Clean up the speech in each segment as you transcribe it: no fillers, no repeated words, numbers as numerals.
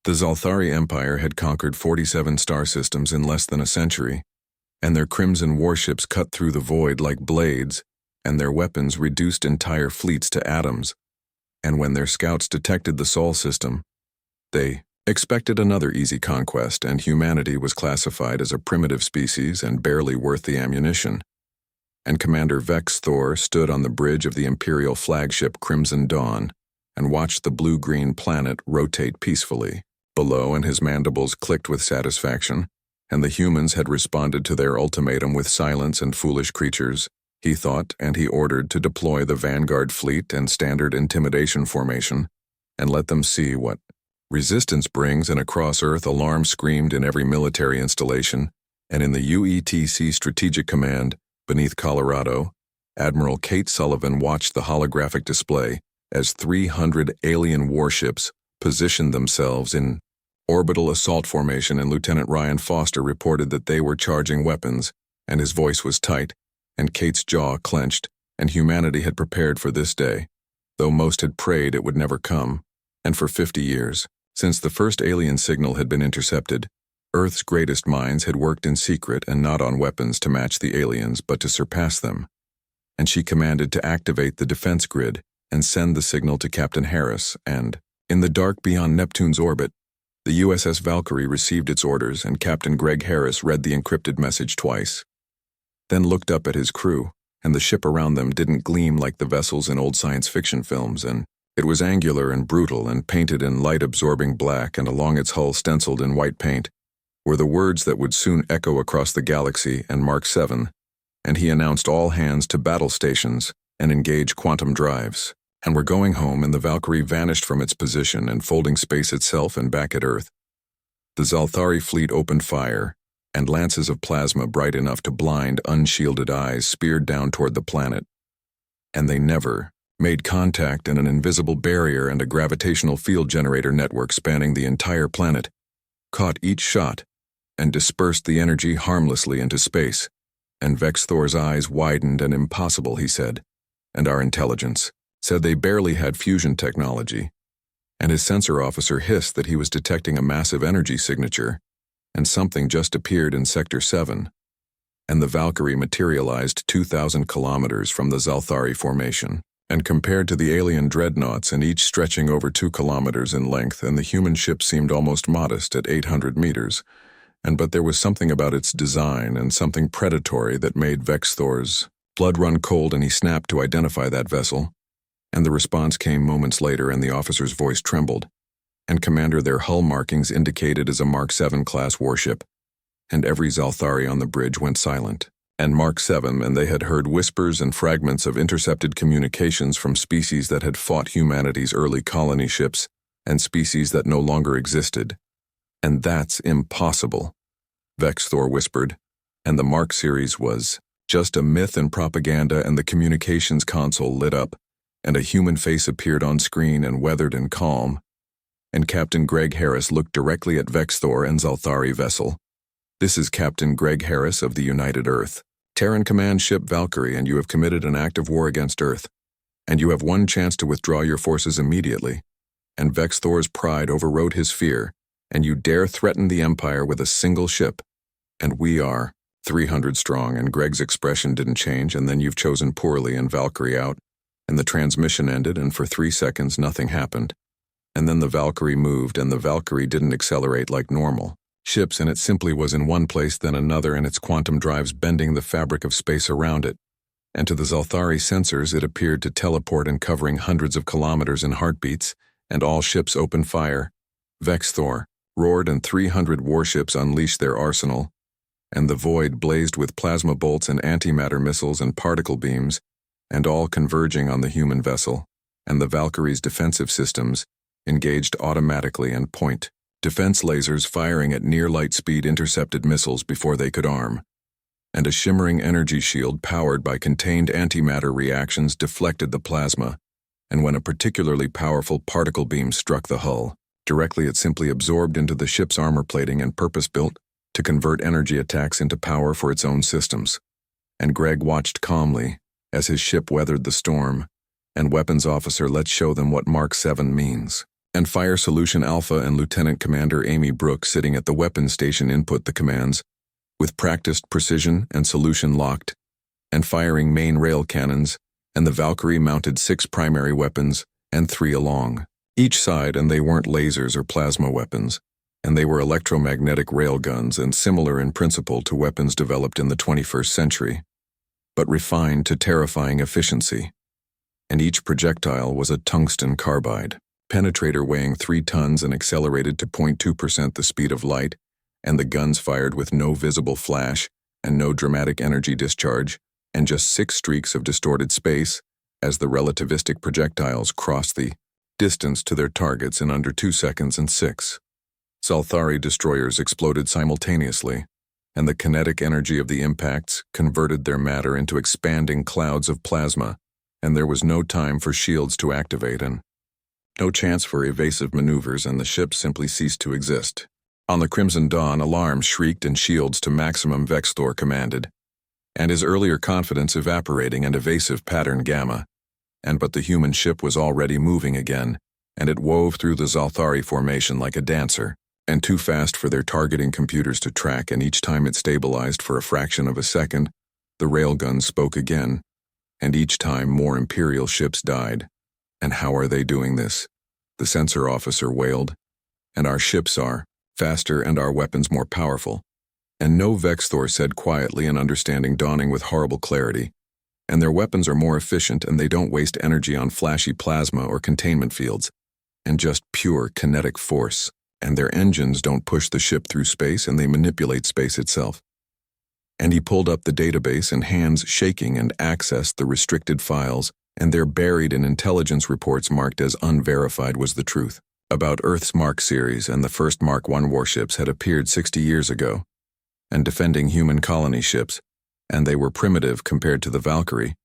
The Zalthari Empire had conquered 47 star systems in less than a century, and their crimson warships cut through the void like blades, and their weapons reduced entire fleets to atoms. And when their scouts detected the Sol system, they expected another easy conquest, and humanity was classified as a primitive species and barely worth the ammunition. And Commander Vex Thor stood on the bridge of the Imperial flagship Crimson Dawn and watched the blue-green planet rotate peacefully below, and his mandibles clicked with satisfaction, and the humans had responded to their ultimatum with silence and foolish creatures, he thought, and he ordered to deploy the Vanguard fleet and standard intimidation formation and let them see what resistance brings. And across Earth, alarm screamed in every military installation, and in the UETC Strategic Command, beneath Colorado, Admiral Kate Sullivan watched the holographic display as 300 alien warships positioned themselves in orbital assault formation, and Lieutenant Ryan Foster reported that they were charging weapons, and his voice was tight, and Kate's jaw clenched, and humanity had prepared for this day, though most had prayed it would never come. And for 50 years, since the first alien signal had been intercepted, Earth's greatest minds had worked in secret and not on weapons to match the aliens, but to surpass them. And she commanded to activate the defense grid and send the signal to Captain Harris, and, in the dark beyond Neptune's orbit, the USS Valkyrie received its orders, and Captain Greg Harris read the encrypted message twice, then looked up at his crew, and the ship around them didn't gleam like the vessels in old science fiction films, and it was angular and brutal and painted in light-absorbing black, and along its hull, stenciled in white paint, were the words that would soon echo across the galaxy, and Mark 7, and he announced all hands to battle stations and engage quantum drives, and we're going home, and the Valkyrie vanished from its position, enfolding space itself and back at Earth. The Zalthari fleet opened fire, and lances of plasma bright enough to blind unshielded eyes speared down toward the planet, and they never made contact, in an invisible barrier and a gravitational field generator network spanning the entire planet caught each shot and dispersed the energy harmlessly into space. And Vex Thor's eyes widened. And impossible, he said, and our intelligence said they barely had fusion technology, and his sensor officer hissed that he was detecting a massive energy signature, and something just appeared in Sector 7, and the Valkyrie materialized 2,000 kilometers from the Zalthari formation, and compared to the alien dreadnoughts, and each stretching over 2 kilometers in length, and the human ship seemed almost modest at 800 meters, but there was something about its design and something predatory that made Vex Thor's blood run cold, and he snapped to identify that vessel. And the response came moments later, and the officer's voice trembled. And Commander, their hull markings indicated as a Mark 7 class warship, and every Zalthari on the bridge went silent. And Mark 7, and they had heard whispers and fragments of intercepted communications from species that had fought humanity's early colony ships, and species that no longer existed. And that's impossible, Vex Thor whispered, and the Mark series was just a myth and propaganda. And the communications console lit up, and a human face appeared on screen, and weathered and calm, and Captain Greg Harris looked directly at Vex Thor and Zalthari vessel. "This is Captain Greg Harris of the United Earth, Terran Command Ship Valkyrie, and you have committed an act of war against Earth, and you have one chance to withdraw your forces immediately." And Vex Thor's pride overrode his fear. "And you dare threaten the Empire with a single ship, and we are 300 strong." And Greg's expression didn't change. "And then you've chosen poorly, and Valkyrie out." And the transmission ended, and for 3 seconds nothing happened. And then the Valkyrie moved, and the Valkyrie didn't accelerate like normal ships, and it simply was in one place then another, and its quantum drives bending the fabric of space around it. And to the Zalthari sensors it appeared to teleport, and covering hundreds of kilometers in heartbeats, and all ships opened fire. Vex Thor roared, and 300 warships unleashed their arsenal, and the void blazed with plasma bolts and antimatter missiles and particle beams, and all converging on the human vessel, and the Valkyrie's defensive systems engaged automatically, and point defense lasers firing at near-light speed intercepted missiles before they could arm, and a shimmering energy shield powered by contained antimatter reactions deflected the plasma, and when a particularly powerful particle beam struck the hull, directly it simply absorbed into the ship's armor plating and purpose-built to convert energy attacks into power for its own systems. And Greg watched calmly as his ship weathered the storm, and weapons officer, let's show them what Mark 7 means. and Fire Solution Alpha and Lieutenant Commander Amy Brooks sitting at the weapons station input the commands, with practiced precision and solution locked, and firing main rail cannons, and the Valkyrie mounted 6 primary weapons and 3 along each side, and they weren't lasers or plasma weapons, and they were electromagnetic railguns and similar in principle to weapons developed in the 21st century, but refined to terrifying efficiency. And each projectile was a tungsten carbide penetrator weighing 3 tons and accelerated to 0.2% the speed of light, and the guns fired with no visible flash and no dramatic energy discharge, and just 6 streaks of distorted space as the relativistic projectiles crossed the distance to their targets in under 2 seconds, and 6 Zalthari destroyers exploded simultaneously, and the kinetic energy of the impacts converted their matter into expanding clouds of plasma, and there was no time for shields to activate and no chance for evasive maneuvers, and the ship simply ceased to exist. On the Crimson Dawn, alarms shrieked and shields to maximum Vexthor commanded, and his earlier confidence evaporating, and evasive pattern gamma. But the human ship was already moving again, and it wove through the Zalthari formation like a dancer, and too fast for their targeting computers to track, and each time it stabilized for a fraction of a second, the railgun spoke again, and each time more Imperial ships died. And how are they doing this? The sensor officer wailed. And our ships are faster and our weapons more powerful. And no, Vexthor said quietly, an understanding dawning with horrible clarity. And their weapons are more efficient, and they don't waste energy on flashy plasma or containment fields, and just pure kinetic force. And their engines don't push the ship through space, and they manipulate space itself. And he pulled up the database, and hands shaking, and accessed the restricted files, and they're buried in intelligence reports marked as unverified was the truth about Earth's Mark series, and the first Mark I warships had appeared 60 years ago, and defending human colony ships, and they were primitive compared to the Valkyrie,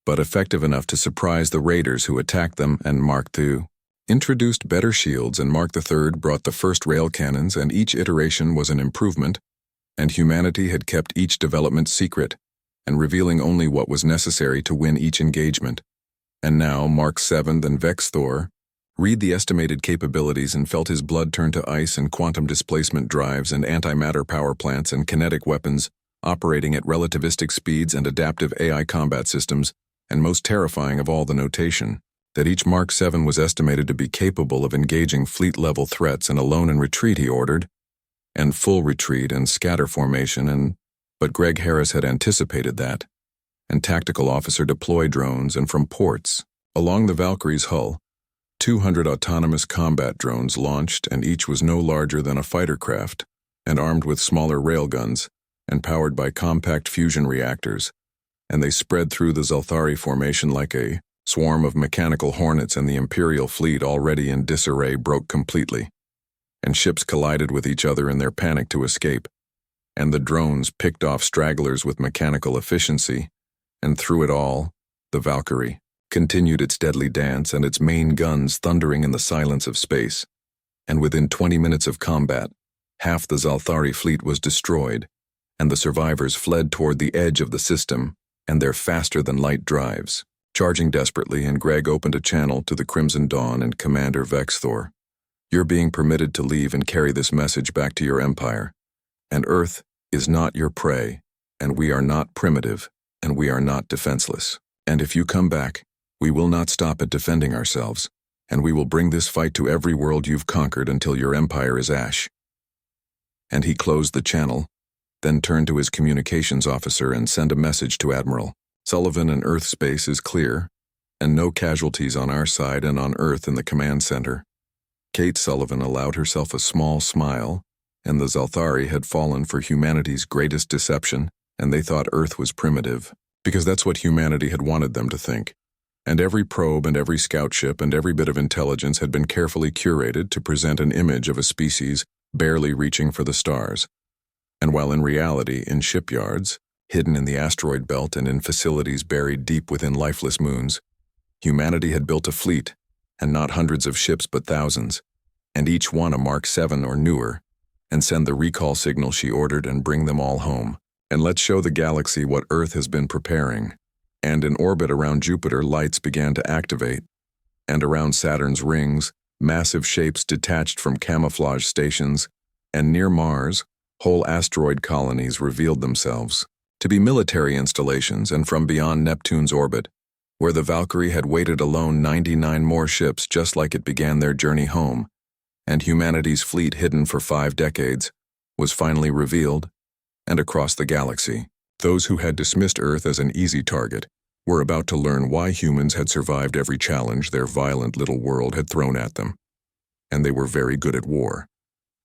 but effective enough to surprise the raiders who attacked them, and Mark II introduced better shields, and Mark III brought the first rail cannons, and each iteration was an improvement, and humanity had kept each development secret, and revealing only what was necessary to win each engagement. And now Mark VII and Vexthor read the estimated capabilities and felt his blood turn to ice, and quantum displacement drives and antimatter power plants and kinetic weapons operating at relativistic speeds and adaptive AI combat systems, and most terrifying of all, the notation that each Mark VII was estimated to be capable of engaging fleet-level threats, and alone and retreat he ordered, and full retreat and scatter formation, but Greg Harris had anticipated that, and tactical officer deploy drones, and from ports along the Valkyrie's hull, 200 autonomous combat drones launched, and each was no larger than a fighter craft, and armed with smaller railguns, and powered by compact fusion reactors, and they spread through the Zalthari formation like a swarm of mechanical hornets, and the Imperial fleet, already in disarray, broke completely, and ships collided with each other in their panic to escape, and the drones picked off stragglers with mechanical efficiency, and through it all, the Valkyrie continued its deadly dance, and its main guns thundering in the silence of space, and within 20 minutes of combat, half the Zalthari fleet was destroyed, and the survivors fled toward the edge of the system and their faster-than-light drives, charging desperately, and Greg opened a channel to the Crimson Dawn and Commander Vexthor. You're being permitted to leave and carry this message back to your empire, and Earth is not your prey, and we are not primitive, and we are not defenseless. And if you come back, we will not stop at defending ourselves, and we will bring this fight to every world you've conquered until your empire is ash. And he closed the channel, then turned to his communications officer and sent a message to Admiral Sullivan. And Earth space is clear, and no casualties on our side and on Earth in the command center. Kate Sullivan allowed herself a small smile, and the Zalthari had fallen for humanity's greatest deception, and they thought Earth was primitive, because that's what humanity had wanted them to think. And every probe and every scout ship and every bit of intelligence had been carefully curated to present an image of a species barely reaching for the stars. And while in reality, in shipyards, hidden in the asteroid belt and in facilities buried deep within lifeless moons, humanity had built a fleet, and not hundreds of ships but thousands, and each one a Mark VII or newer, and send the recall signal she ordered and bring them all home. And let's show the galaxy what Earth has been preparing. And in orbit around Jupiter, lights began to activate, and around Saturn's rings, Massive shapes detached from camouflage stations, and near Mars, whole asteroid colonies revealed themselves to be military installations and from beyond Neptune's orbit, where the Valkyrie had waited alone 99 more ships just like it began their journey home, and humanity's fleet hidden for 5 decades was finally revealed, and across the galaxy. Those who had dismissed Earth as an easy target were about to learn why humans had survived every challenge their violent little world had thrown at them. And they were very good at war.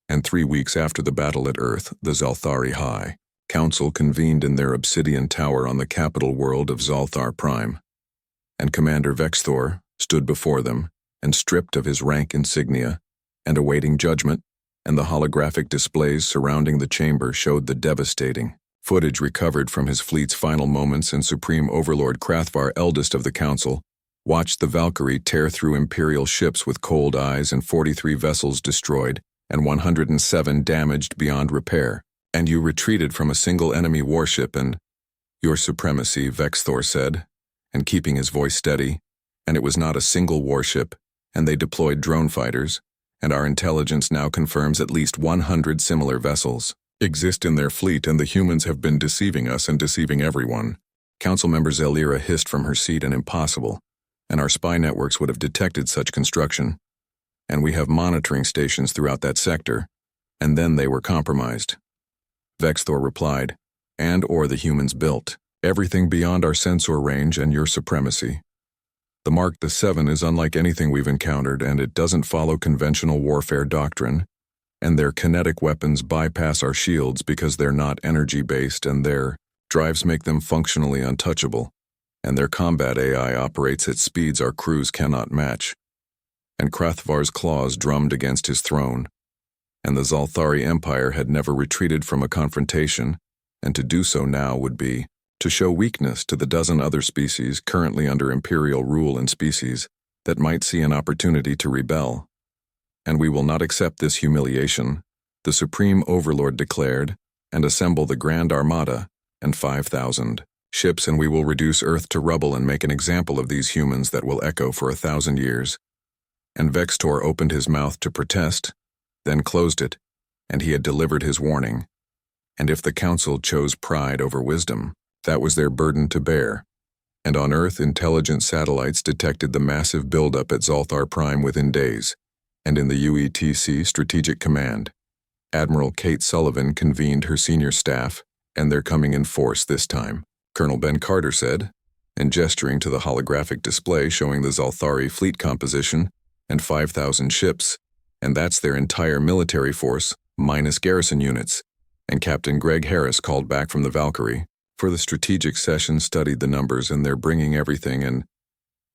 And 3 weeks after the battle at Earth, the Zalthari High Council convened in their obsidian tower on the capital world of Zalthar Prime. And Commander Vexthor stood before them, and stripped of his rank insignia, and awaiting judgment, and the holographic displays surrounding the chamber showed the devastating footage recovered from his fleet's final moments, and Supreme Overlord Krathvar, eldest of the Council, watched the Valkyrie tear through Imperial ships with cold eyes and 43 vessels destroyed and 107 damaged beyond repair. And you retreated from a single enemy warship and, "Your supremacy," Vexthor said, and keeping his voice steady, "and it was not a single warship, and they deployed drone fighters, and our intelligence now confirms at least 100 similar vessels exist in their fleet, and the humans have been deceiving us and deceiving everyone." Council member Zelira hissed from her seat, "And impossible, and our spy networks would have detected such construction, and we have monitoring stations throughout that sector, and then they were compromised." Vexthor replied, "And or the humans built everything beyond our sensor range and your supremacy. The Mark VII is unlike anything we've encountered, and it doesn't follow conventional warfare doctrine, and their kinetic weapons bypass our shields because they're not energy-based, and their drives make them functionally untouchable, and their combat AI operates at speeds our crews cannot match." And Krathvar's claws drummed against his throne. And the Zalthari Empire had never retreated from a confrontation, and to do so now would be to show weakness to the dozen other species currently under Imperial rule, and species that might see an opportunity to rebel. "And we will not accept this humiliation," the Supreme Overlord declared, "and assemble the Grand Armada and 5,000 ships, and we will reduce Earth to rubble and make an example of these humans that will echo for 1,000 years. And Vexthor opened his mouth to protest, then closed it, and he had delivered his warning. And if the Council chose pride over wisdom, that was their burden to bear. And on Earth, intelligent satellites detected the massive buildup at Zalthar Prime within days, and in the UETC Strategic Command, Admiral Kate Sullivan convened her senior staff, and they're coming in force this time, Colonel Ben Carter said, and gesturing to the holographic display showing the Zalthari fleet composition and 5,000 ships, and that's their entire military force, minus garrison units. And Captain Greg Harris called back from the Valkyrie, "For the strategic session studied the numbers, and they're bringing everything, and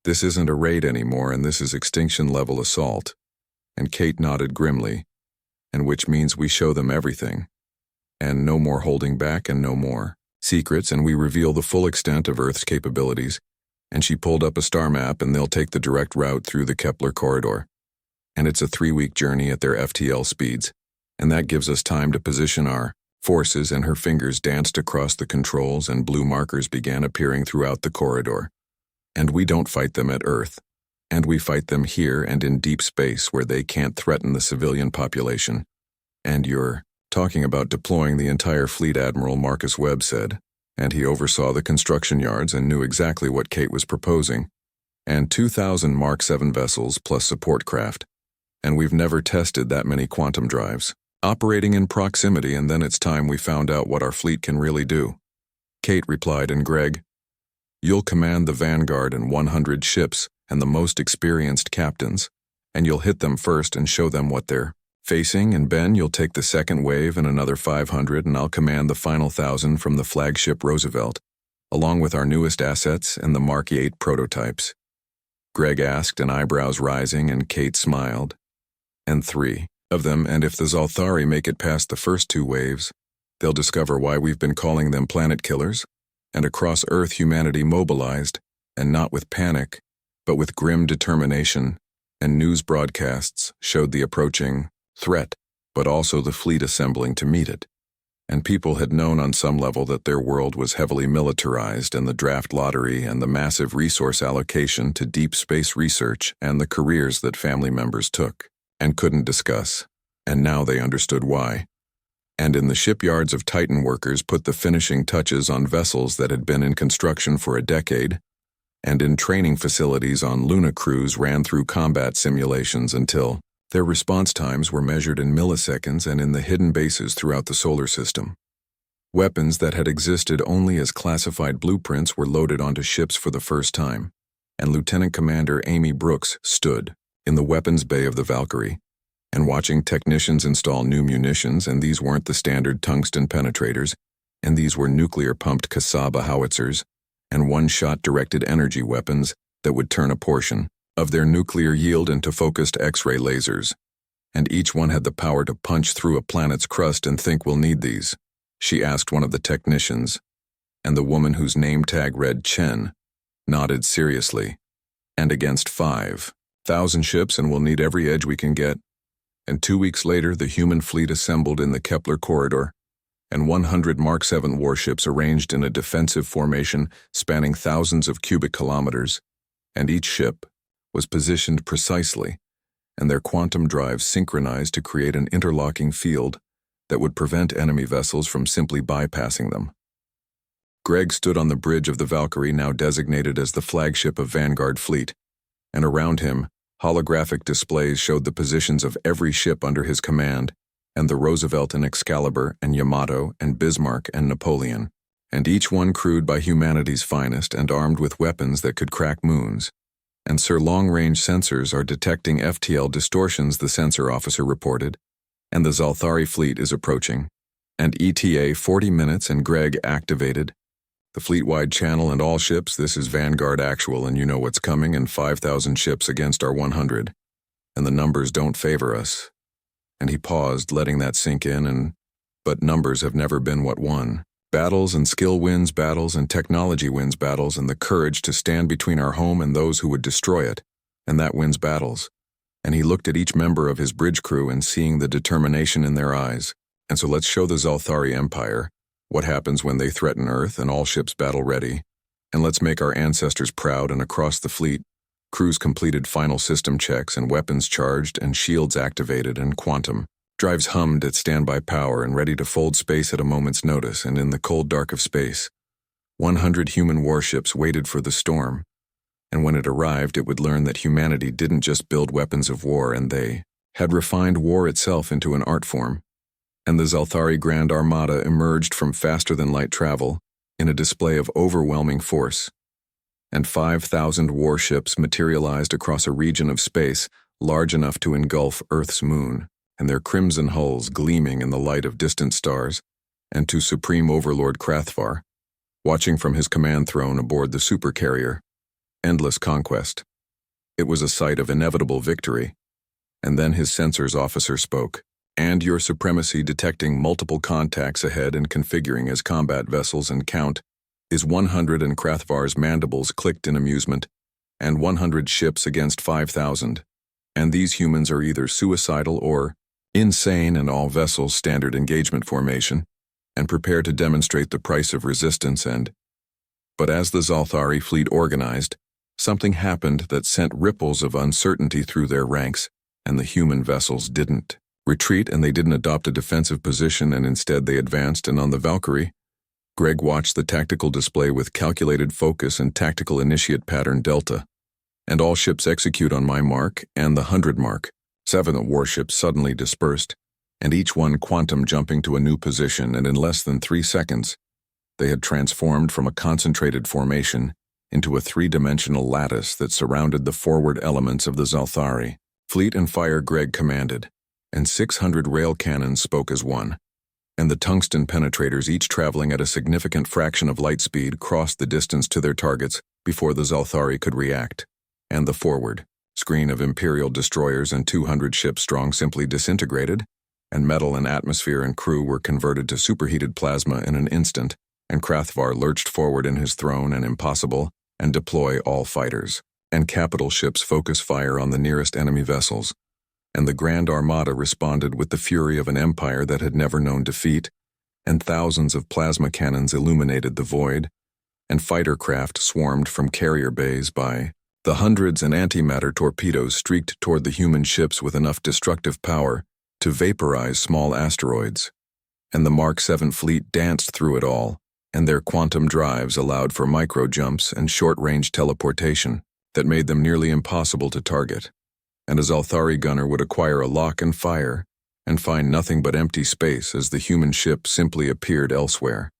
this isn't a raid anymore, and this is extinction-level assault." And Kate nodded grimly, "And which means we show them everything. And no more holding back, and no more secrets, and we reveal the full extent of Earth's capabilities." And she pulled up a star map, and they'll take the direct route through the Kepler corridor. And it's a 3-week journey at their FTL speeds, and that gives us time to position our forces. And her fingers danced across the controls, and blue markers began appearing throughout the corridor. "And we don't fight them at Earth, and we fight them here and in deep space where they can't threaten the civilian population. And you're talking about deploying the entire fleet," Admiral Marcus Webb said, and he oversaw the construction yards and knew exactly what Kate was proposing. "And 2,000 Mark VII vessels plus support craft. And we've never tested that many quantum drives operating in proximity, and then it's time we found out what our fleet can really do." Kate replied, "And Greg, you'll command the vanguard and 100 ships and the most experienced captains, and you'll hit them first and show them what they're facing, and Ben, you'll take the second wave and another 500, and I'll command the final 1,000 from the flagship Roosevelt, along with our newest assets and the Mark VIII prototypes." Greg asked, and eyebrows rising, and Kate smiled. "And 3 of them, and if the Zalthari make it past the first 2 waves, they'll discover why we've been calling them planet killers, and across Earth humanity mobilized, and not with panic, but with grim determination, and news broadcasts showed the approaching threat, but also the fleet assembling to meet it. and people had known on some level that their world was heavily militarized, and the draft lottery and the massive resource allocation to deep space research and the careers that family members took and couldn't discuss. And now they understood why. And in the shipyards of Titan, workers put the finishing touches on vessels that had been in construction for a decade, and in training facilities on Luna crews ran through combat simulations until their response times were measured in milliseconds and in the hidden bases throughout the solar system. Weapons that had existed only as classified blueprints were loaded onto ships for the first time, and Lieutenant Commander Amy Brooks stood in the weapons bay of the Valkyrie and watching technicians install new munitions, and these weren't the standard tungsten penetrators, and these were nuclear-pumped Kasaba howitzers and one-shot directed energy weapons that would turn a portion of their nuclear yield into focused X-ray lasers. And each one had the power to punch through a planet's crust and think we'll need these, she asked one of the technicians, and the woman whose name tag read Chen nodded seriously. And against 5,000 ships, and we'll need every edge we can get. And 2 weeks later, the human fleet assembled in the Kepler corridor, and 100 Mark VII warships arranged in a defensive formation spanning thousands of cubic kilometers, and each ship was positioned precisely, and their quantum drives synchronized to create an interlocking field that would prevent enemy vessels from simply bypassing them. Greg stood on the bridge of the Valkyrie, now designated as the flagship of Vanguard Fleet, and around him, holographic displays showed the positions of every ship under his command, and the Roosevelt and Excalibur and Yamato and Bismarck and Napoleon, and each one crewed by humanity's finest and armed with weapons that could crack moons. And Sir long-range sensors are detecting FTL distortions, the sensor officer reported, and the Zalthari fleet is approaching. And ETA 40 minutes, and Greg activated the fleet-wide channel, and all ships, this is Vanguard actual, and you know what's coming, and 5,000 ships against our 100. And the numbers don't favor us. And he paused, letting that sink in, but numbers have never been what won. Battles and skill wins battles, and technology wins battles, and the courage to stand between our home and those who would destroy it, and that wins battles. And he looked at each member of his bridge crew and seeing the determination in their eyes. And so let's show the Zalthari Empire what happens when they threaten Earth, and all ships battle ready. And let's make our ancestors proud, and across the fleet, crews completed final system checks, and weapons charged, and shields activated, and quantum drives hummed at standby power and ready to fold space at a moment's notice. And in the cold dark of space, 100 human warships waited for the storm. And when it arrived, it would learn that humanity didn't just build weapons of war, and they had refined war itself into an art form. And the Zalthari Grand Armada emerged from faster-than-light travel in a display of overwhelming force. And 5,000 warships materialized across a region of space large enough to engulf Earth's moon, and their crimson hulls gleaming in the light of distant stars, and to Supreme Overlord Krathvar, watching from his command throne aboard the supercarrier, endless conquest. It was a sight of inevitable victory. And then his sensors officer spoke. And your supremacy, detecting multiple contacts ahead and configuring as combat vessels, and count is 100, and Krathvar's mandibles clicked in amusement, and 100 ships against 5,000. And these humans are either suicidal or insane, and all vessels standard engagement formation, and prepare to demonstrate the price of resistance. But as the Zalthari fleet organized, something happened that sent ripples of uncertainty through their ranks, and the human vessels didn't retreat, and they didn't adopt a defensive position, and instead they advanced. And on the Valkyrie, Greg watched the tactical display with calculated focus and tactical initiate pattern Delta. And all ships execute on my mark and the 100 mark. 7 warships suddenly dispersed, and each one quantum jumping to a new position, and in less than 3 seconds, they had transformed from a concentrated formation into a 3-dimensional lattice that surrounded the forward elements of the Zalthari fleet. And fire, Greg commanded, and 600 rail cannons spoke as one, and the tungsten penetrators, each traveling at a significant fraction of light speed, crossed the distance to their targets before the Zalthari could react. And the forward screen of Imperial destroyers and 200 ships strong simply disintegrated, and metal and atmosphere and crew were converted to superheated plasma in an instant, and Krathvar lurched forward in his throne and impossible, and deploy all fighters, and capital ships focus fire on the nearest enemy vessels. And the Grand Armada responded with the fury of an empire that had never known defeat, and thousands of plasma cannons illuminated the void, and fighter craft swarmed from carrier bays by the hundreds, and antimatter torpedoes streaked toward the human ships with enough destructive power to vaporize small asteroids. And the Mark 7 fleet danced through it all, and their quantum drives allowed for micro-jumps and short-range teleportation that made them nearly impossible to target. And a Zalthari gunner would acquire a lock and fire, and find nothing but empty space as the human ship simply appeared elsewhere.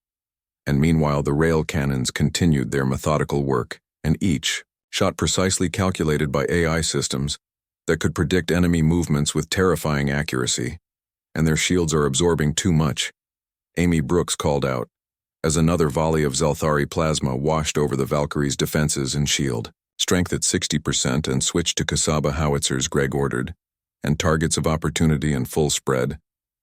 And meanwhile the rail cannons continued their methodical work, and each shot precisely calculated by AI systems that could predict enemy movements with terrifying accuracy. And their shields are absorbing too much, Amy Brooks called out, as another volley of Zalthari plasma washed over the Valkyrie's defenses and shield. Strength at 60% and switch to Kasaba howitzers, Greg ordered, and targets of opportunity and full spread,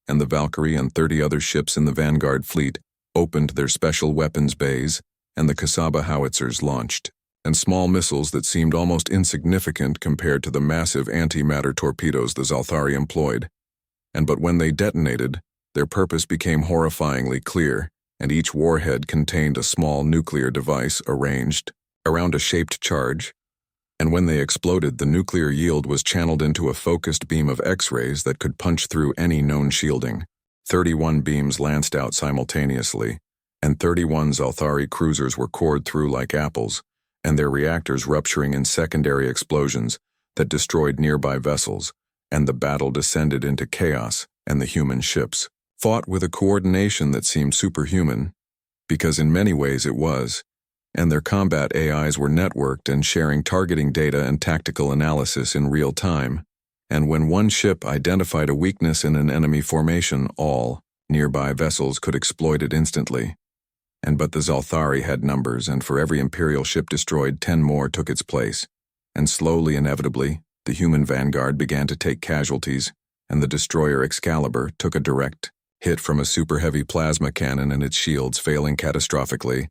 and the Valkyrie and 30 other ships in the Vanguard fleet opened their special weapons bays, and the Kasaba howitzers launched, and small missiles that seemed almost insignificant compared to the massive antimatter torpedoes the Zalthari employed. But when they detonated, their purpose became horrifyingly clear, and each warhead contained a small nuclear device arranged around a shaped charge, and when they exploded, the nuclear yield was channeled into a focused beam of X-rays that could punch through any known shielding. 31 beams lanced out simultaneously, and 31 Zalthari cruisers were cored through like apples, and their reactors rupturing in secondary explosions that destroyed nearby vessels, and the battle descended into chaos, and the human ships fought with a coordination that seemed superhuman, because in many ways it was, and their combat AIs were networked and sharing targeting data and tactical analysis in real time, and when one ship identified a weakness in an enemy formation, all nearby vessels could exploit it instantly. But the Zalthari had numbers, and for every Imperial ship destroyed, 10 more took its place, and slowly, inevitably, the human vanguard began to take casualties, and the destroyer Excalibur took a direct hit from a super-heavy plasma cannon and its shields failing catastrophically,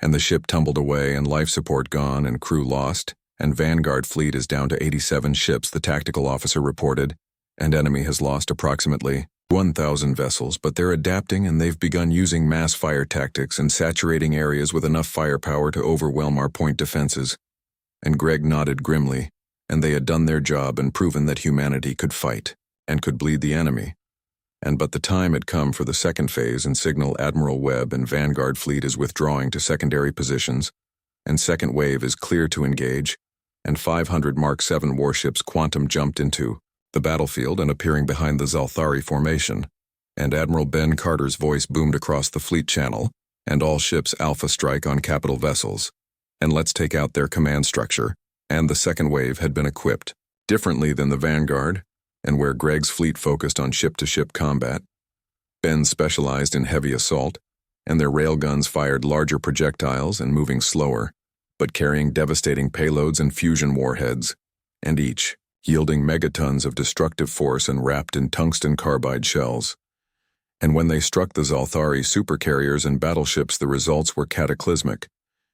and the ship tumbled away and life support gone and crew lost, and Vanguard fleet is down to 87 ships, the tactical officer reported, and enemy has lost approximately 1,000 vessels, but they're adapting and they've begun using mass fire tactics and saturating areas with enough firepower to overwhelm our point defenses. And Greg nodded grimly, and they had done their job and proven that humanity could fight, and could bleed the enemy. But the time had come for the second phase and signal Admiral Webb and Vanguard fleet is withdrawing to secondary positions, and second wave is clear to engage, and 500 Mark 7 warships quantum jumped into the battlefield and appearing behind the Zalthari formation, and Admiral Ben Carter's voice boomed across the fleet channel, and all ships alpha strike on capital vessels, and let's take out their command structure, and the second wave had been equipped differently than the Vanguard, and where Greg's fleet focused on ship-to-ship combat, Ben specialized in heavy assault, and their railguns fired larger projectiles and moving slower, but carrying devastating payloads and fusion warheads, and each yielding megatons of destructive force and wrapped in tungsten carbide shells. And when they struck the Zalthari supercarriers and battleships, the results were cataclysmic,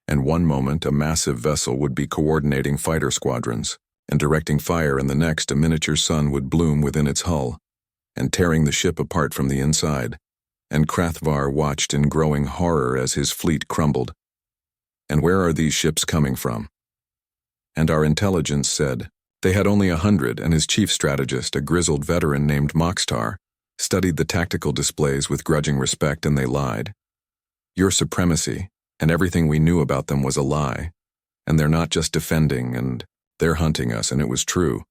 and one moment a massive vessel would be coordinating fighter squadrons and directing fire, and the next a miniature sun would bloom within its hull, and tearing the ship apart from the inside, and Krathvar watched in growing horror as his fleet crumbled. And where are these ships coming from? And our intelligence said they had only 100, and his chief strategist, a grizzled veteran named Moxtar, studied the tactical displays with grudging respect, and they lied. Your supremacy, and everything we knew about them was a lie, and they're not just defending, and they're hunting us, and it was true.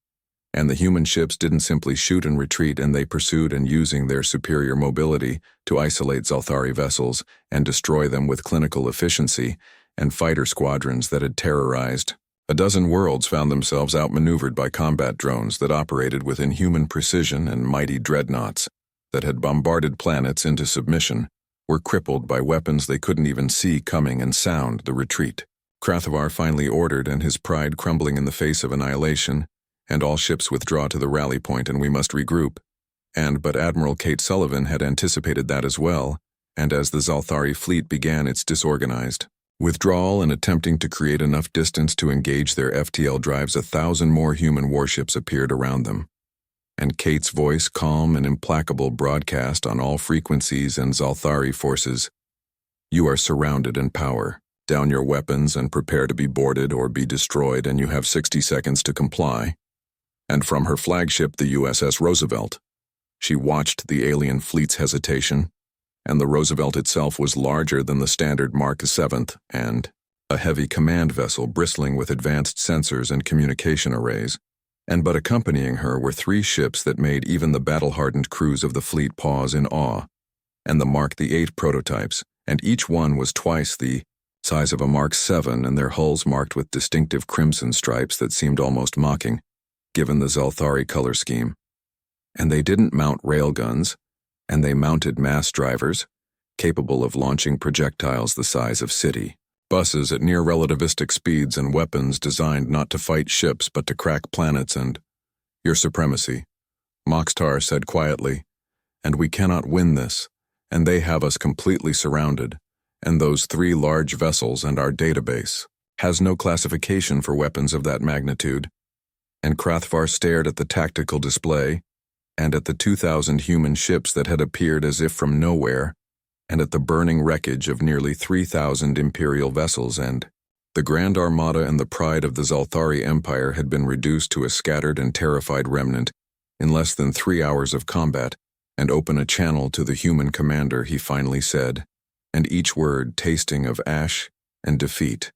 And the human ships didn't simply shoot and retreat, and they pursued and using their superior mobility to isolate Zalthari vessels and destroy them with clinical efficiency, and fighter squadrons that had terrorized a dozen worlds found themselves outmaneuvered by combat drones that operated with inhuman precision, and mighty dreadnoughts that had bombarded planets into submission were crippled by weapons they couldn't even see coming and sound the retreat. Krathavar finally ordered, and his pride crumbling in the face of annihilation, and all ships withdraw to the rally point and we must regroup. But Admiral Kate Sullivan had anticipated that as well, and as the Zalthari fleet began its disorganized withdrawal and attempting to create enough distance to engage their FTL drives, 1,000 more human warships appeared around them. and Kate's voice, calm and implacable, broadcast on all frequencies and Zalthari forces. You are surrounded in power. Down your weapons and prepare to be boarded or be destroyed, and you have 60 seconds to comply. And from her flagship, the USS Roosevelt, she watched the alien fleet's hesitation, and the Roosevelt itself was larger than the standard Mark VII and a heavy command vessel bristling with advanced sensors and communication arrays, but accompanying her were 3 ships that made even the battle-hardened crews of the fleet pause in awe, and the Mark VIII prototypes, and each one was twice the size of a Mark VII, and their hulls marked with distinctive crimson stripes that seemed almost mocking, given the Zalthari color scheme. And they didn't mount railguns, and they mounted mass drivers, capable of launching projectiles the size of city buses at near relativistic speeds, and weapons designed not to fight ships but to crack planets. And your supremacy, Moxtar said quietly, and we cannot win this, and they have us completely surrounded, and those 3 large vessels and our database has no classification for weapons of that magnitude. And Krathvar stared at the tactical display, and at the 2,000 human ships that had appeared as if from nowhere, and at the burning wreckage of nearly 3,000 Imperial vessels, and the Grand Armada and the pride of the Zalthari Empire had been reduced to a scattered and terrified remnant in less than 3 hours of combat. And open a channel to the human commander, he finally said, and each word tasting of ash and defeat.